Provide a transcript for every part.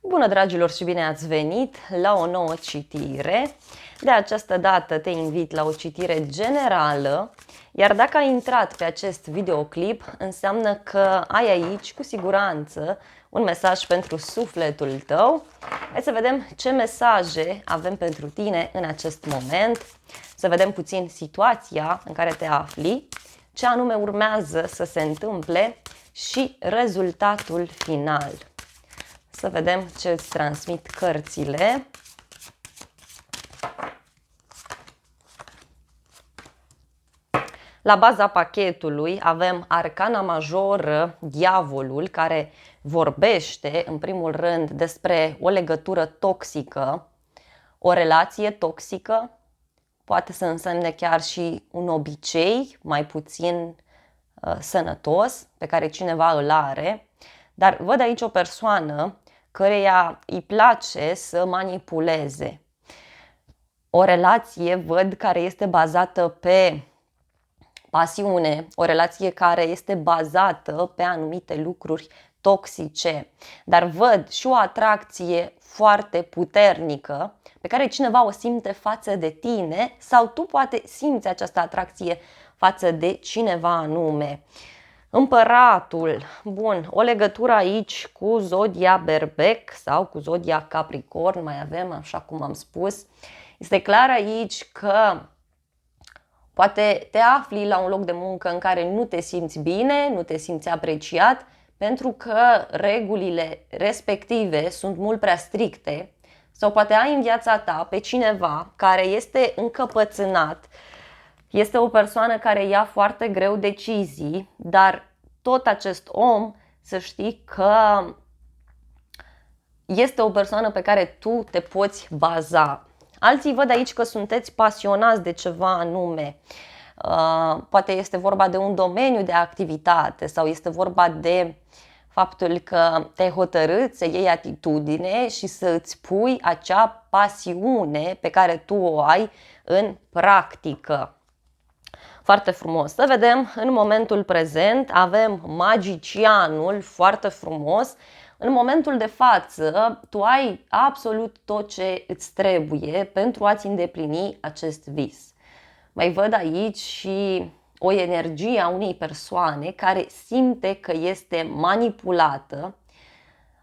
Bună, dragilor, și bine ați venit la o nouă citire. De această dată te invit la o citire generală, iar dacă ai intrat pe acest videoclip, înseamnă că ai aici, cu siguranță, un mesaj pentru sufletul tău. Hai să vedem ce mesaje avem pentru tine în acest moment, să vedem puțin situația în care te afli, ce anume urmează să se întâmple și rezultatul final. Să vedem ce îți transmit cărțile. La baza pachetului avem Arcana Majoră, Diavolul, care vorbește, în primul rând, despre o legătură toxică, o relație toxică, poate să însemne chiar și un obicei mai puțin sănătos pe care cineva îl are, dar văd aici o persoană căreia îi place să manipuleze. O relație, văd, care este bazată pe pasiune, o relație care este bazată pe anumite lucruri toxice, dar văd și o atracție foarte puternică pe care cineva o simte față de tine sau tu poate simți această atracție față de cineva anume. Împăratul, bun, o legătură aici cu zodia Berbec sau cu zodia Capricorn, mai avem, așa cum am spus. Este clar aici că poate te afli la un loc de muncă în care nu te simți bine, nu te simți apreciat, pentru că regulile respective sunt mult prea stricte, sau poate ai în viața ta pe cineva care este încăpățânat, este o persoană care ia foarte greu decizii, dar tot acest om, să știi că este o persoană pe care tu te poți baza. Alții văd aici că sunteți pasionați de ceva anume. Poate este vorba de un domeniu de activitate sau este vorba de faptul că te-ai hotărât să iei atitudine și să îți pui acea pasiune pe care tu o ai în practică. Foarte frumos. Să vedem, în momentul prezent avem magicianul, foarte frumos. În momentul de față, tu ai absolut tot ce îți trebuie pentru a-ți îndeplini acest vis. Mai văd aici și o energie a unei persoane care simte că este manipulată.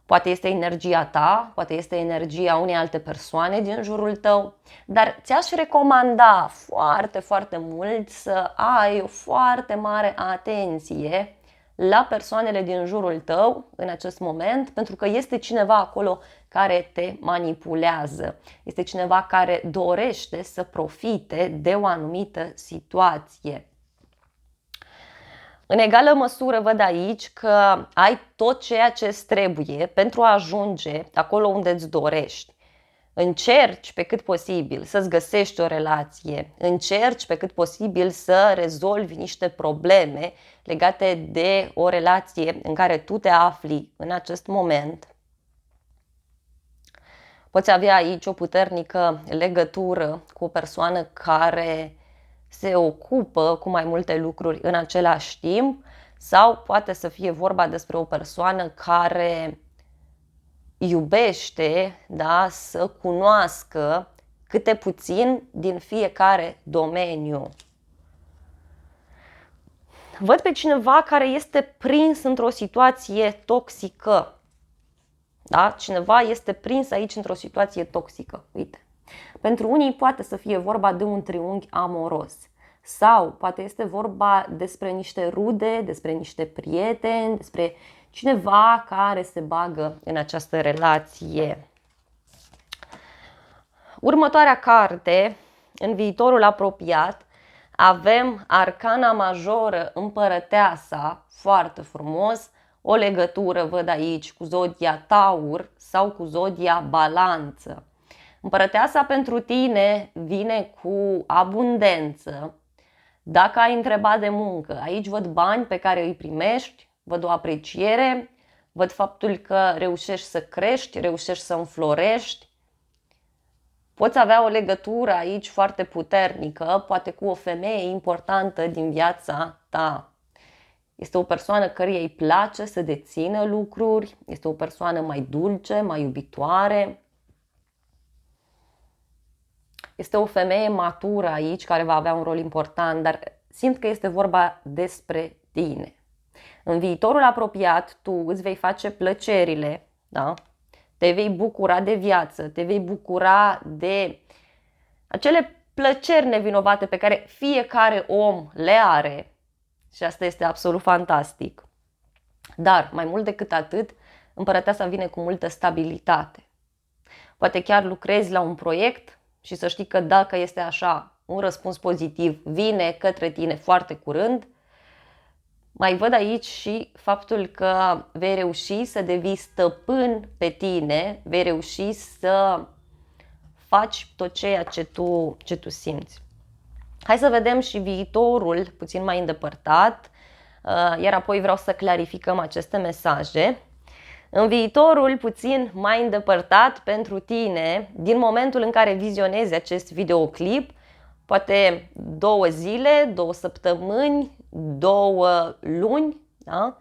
Poate este energia ta, poate este energia unei alte persoane din jurul tău, dar ți-aș recomanda foarte, foarte mult să ai o foarte mare atenție la persoanele din jurul tău în acest moment, pentru că este cineva acolo care te manipulează. Este cineva care dorește să profite de o anumită situație. În egală măsură văd aici că ai tot ceea ce îți trebuie pentru a ajunge acolo unde îți dorești. Încerci pe cât posibil să-ți găsești o relație, încerci pe cât posibil să rezolvi niște probleme legate de o relație în care tu te afli în acest moment. Poți avea aici o puternică legătură cu o persoană care se ocupă cu mai multe lucruri în același timp sau poate să fie vorba despre o persoană care iubește, da, să cunoască câte puțin din fiecare domeniu. Văd pe cineva care este prins într-o situație toxică. Da? Cineva este prins aici într-o situație toxică. Uite. Pentru unii poate să fie vorba de un triunghi amoros. Sau poate este vorba despre niște rude, despre niște prieteni, despre cineva care se bagă în această relație. Următoarea carte, în viitorul apropiat, avem Arcana Majoră, Împărăteasa, foarte frumos, o legătură, văd aici, cu zodia Taur sau cu zodia Balanță. Împărăteasa pentru tine vine cu abundență. Dacă ai întrebat de muncă, aici văd bani pe care îi primești, văd o apreciere, văd faptul că reușești să crești, reușești să înflorești. Poți avea o legătură aici foarte puternică, poate cu o femeie importantă din viața ta. Este o persoană căreia îi place să dețină lucruri, este o persoană mai dulce, mai iubitoare. Este o femeie matură aici care va avea un rol important, dar simt că este vorba despre tine. În viitorul apropiat, tu îți vei face plăcerile, da? Te vei bucura de viață, te vei bucura de acele plăceri nevinovate pe care fiecare om le are. Și asta este absolut fantastic. Dar, mai mult decât atât, împărăteasa vine cu multă stabilitate. Poate chiar lucrezi la un proiect și să știi că dacă este așa, un răspuns pozitiv vine către tine foarte curând. Mai văd aici și faptul că vei reuși să devii stăpân pe tine, vei reuși să faci tot ceea ce tu simți. Hai să vedem și viitorul puțin mai îndepărtat, iar apoi vreau să clarificăm aceste mesaje. În viitorul puțin mai îndepărtat pentru tine, din momentul în care vizionezi acest videoclip, poate 2 zile, 2 săptămâni, 2 luni, da?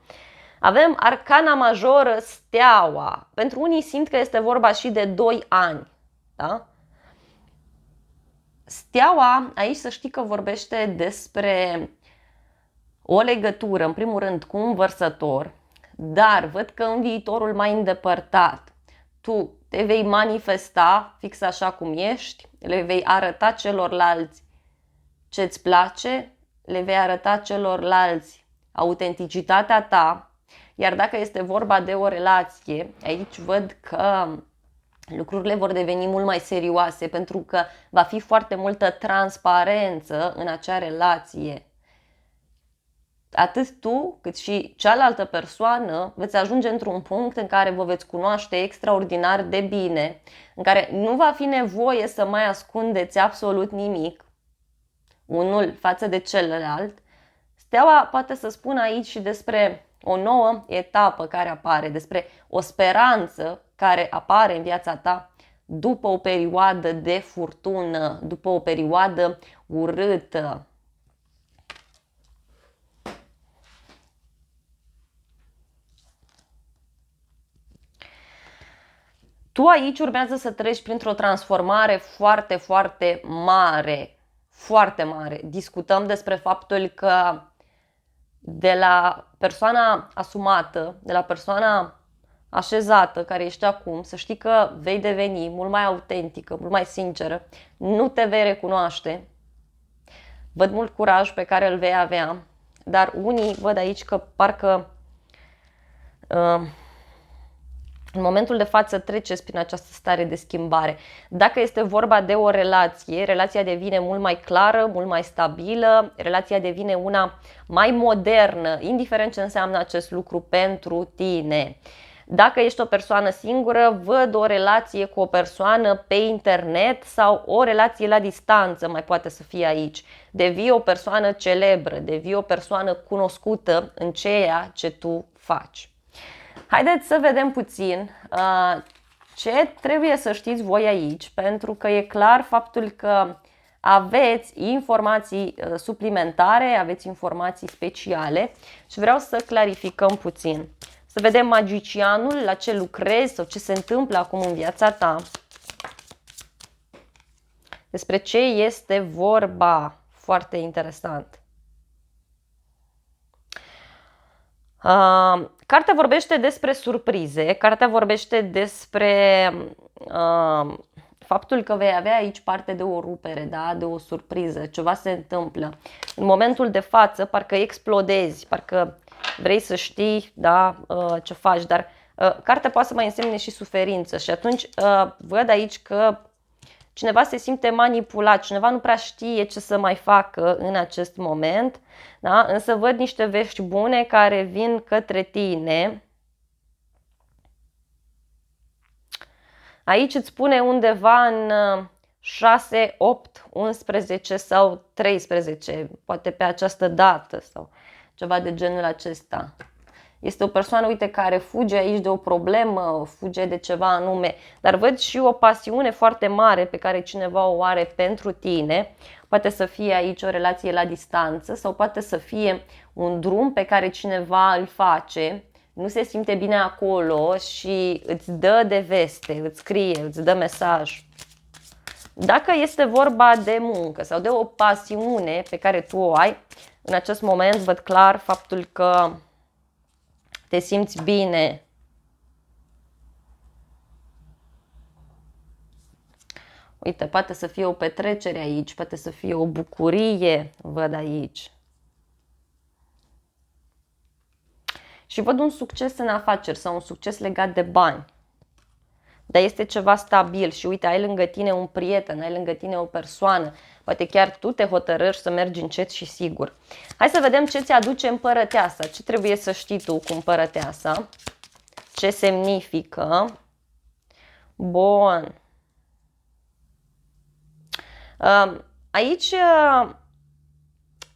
Avem arcana majoră, steaua. Pentru unii simt că este vorba și de 2 ani. Da? Steaua, aici să știi că vorbește despre o legătură, în primul rând, cu un vărsător, dar văd că în viitorul mai îndepărtat tu te vei manifesta fix așa cum ești, le vei arăta celorlalți ce-ți place, le vei arăta celorlalți autenticitatea ta, iar dacă este vorba de o relație, aici văd că lucrurile vor deveni mult mai serioase pentru că va fi foarte multă transparență în acea relație. Atât tu cât și cealaltă persoană veți ajunge într-un punct în care vă veți cunoaște extraordinar de bine, în care nu va fi nevoie să mai ascundeți absolut nimic unul față de celălalt. Steaua poate să spună aici și despre o nouă etapă care apare, despre o speranță care apare în viața ta după o perioadă de furtună, după o perioadă urâtă. Tu aici urmează să treci printr-o transformare foarte, foarte mare. Foarte mare. Discutăm despre faptul că de la persoana asumată, de la persoana așezată care ești acum, să știi că vei deveni mult mai autentică, mult mai sinceră, nu te vei recunoaște. Văd mult curaj pe care îl vei avea, dar unii văd aici că parcă în momentul de față treceți prin această stare de schimbare. Dacă este vorba de o relație, relația devine mult mai clară, mult mai stabilă, relația devine una mai modernă, indiferent ce înseamnă acest lucru pentru tine. Dacă ești o persoană singură, văd o relație cu o persoană pe internet sau o relație la distanță, mai poate să fie aici. Devii o persoană celebră, devii o persoană cunoscută în ceea ce tu faci. Haideți să vedem puțin ce trebuie să știți voi aici, pentru că e clar faptul că aveți informații suplimentare, aveți informații speciale și vreau să clarificăm puțin. Să vedem magicianul, la ce lucrezi sau ce se întâmplă acum în viața ta. Despre ce este vorba, foarte interesant. Cartea vorbește despre surprize, cartea vorbește despre faptul că vei avea aici parte de o rupere, da? De o surpriză, ceva se întâmplă. În momentul de față parcă explodezi, parcă vrei să știi, da, ce faci, dar cartea poate să mai însemne și suferință și atunci văd aici că cineva se simte manipulat, cineva nu prea știe ce să mai facă în acest moment, da? Însă văd niște vești bune care vin către tine. Aici îți spune undeva în 6, 8, 11 sau 13, poate pe această dată sau ceva de genul acesta. Este o persoană, uite, care fuge aici de o problemă, fuge de ceva anume, dar văd și o pasiune foarte mare pe care cineva o are pentru tine. Poate să fie aici o relație la distanță sau poate să fie un drum pe care cineva îl face, nu se simte bine acolo și îți dă de veste, îți scrie, îți dă mesaj. Dacă este vorba de muncă sau de o pasiune pe care tu o ai, în acest moment văd clar faptul că te simți bine. Uite, poate să fie o petrecere aici, poate să fie o bucurie, văd aici. Și văd un succes în afaceri sau un succes legat de bani. Dar este ceva stabil și uite, ai lângă tine un prieten, ai lângă tine o persoană. Poate chiar tu te hotărăști să mergi încet și sigur. Hai să vedem ce ți aduce împărăteasa. Ce trebuie să știi tu cu împărăteasa? Ce semnifică? Bun. Aici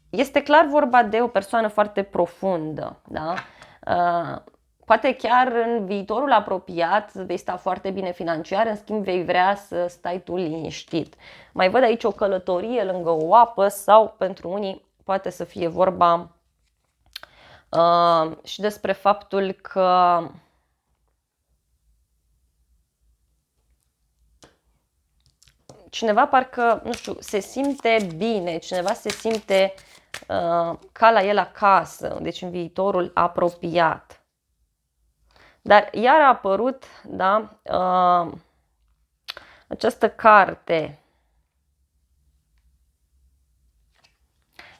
este clar vorba de o persoană foarte profundă, da? Poate chiar în viitorul apropiat vei sta foarte bine financiar, în schimb vei vrea să stai tu liniștit. Mai văd aici o călătorie lângă o apă sau pentru unii poate să fie vorba și despre faptul că cineva parcă, nu știu, se simte bine, cineva se simte ca la el acasă, deci în viitorul apropiat. Dar iar a apărut, da, această carte.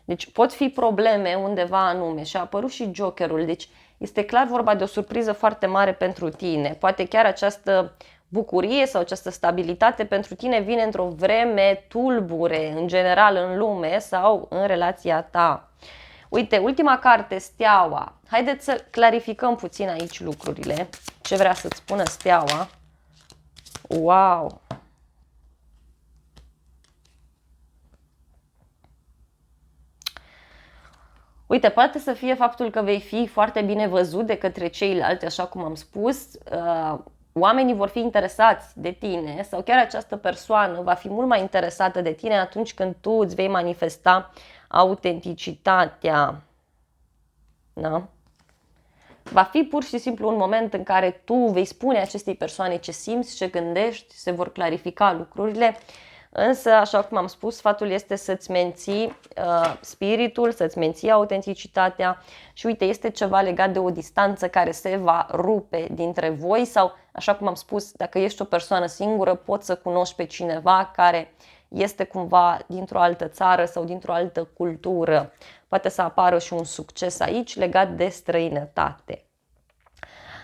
Deci pot fi probleme undeva anume și a apărut și Jokerul. Deci este clar vorba de o surpriză foarte mare pentru tine. Poate chiar această bucurie sau această stabilitate pentru tine vine într-o vreme tulbure, în general în lume sau în relația ta. Uite, ultima carte, Steaua. Haideți să clarificăm puțin aici lucrurile. Ce vrea să-ți spună Steaua? Wow! Uite, poate să fie faptul că vei fi foarte bine văzut de către ceilalți, așa cum am spus. Oamenii vor fi interesați de tine sau chiar această persoană va fi mult mai interesată de tine atunci când tu îți vei manifesta autenticitatea. Da? Va fi pur și simplu un moment în care tu vei spune acestei persoane ce simți, ce gândești, se vor clarifica lucrurile. Însă, așa cum am spus, sfatul este să-ți menții spiritul, să-ți menții autenticitatea și uite, este ceva legat de o distanță care se va rupe dintre voi sau, așa cum am spus, dacă ești o persoană singură, poți să cunoști pe cineva care este cumva dintr-o altă țară sau dintr-o altă cultură. Poate să apară și un succes aici legat de străinătate.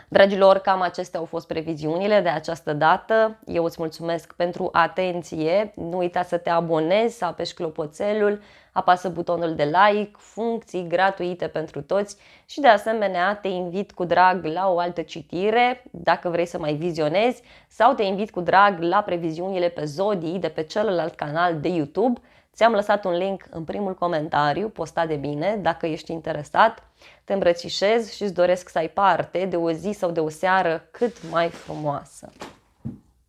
Dragilor, cam acestea au fost previziunile de această dată. Eu îți mulțumesc pentru atenție. Nu uita să te abonezi, să apeși clopoțelul, apasă butonul de like, funcții gratuite pentru toți și de asemenea te invit cu drag la o altă citire dacă vrei să mai vizionezi sau te invit cu drag la previziunile pe zodii de pe celălalt canal de YouTube. Ți-am lăsat un link în primul comentariu postat de mine, dacă ești interesat. Te îmbrățișez și îți doresc să ai parte de o zi sau de o seară cât mai frumoasă.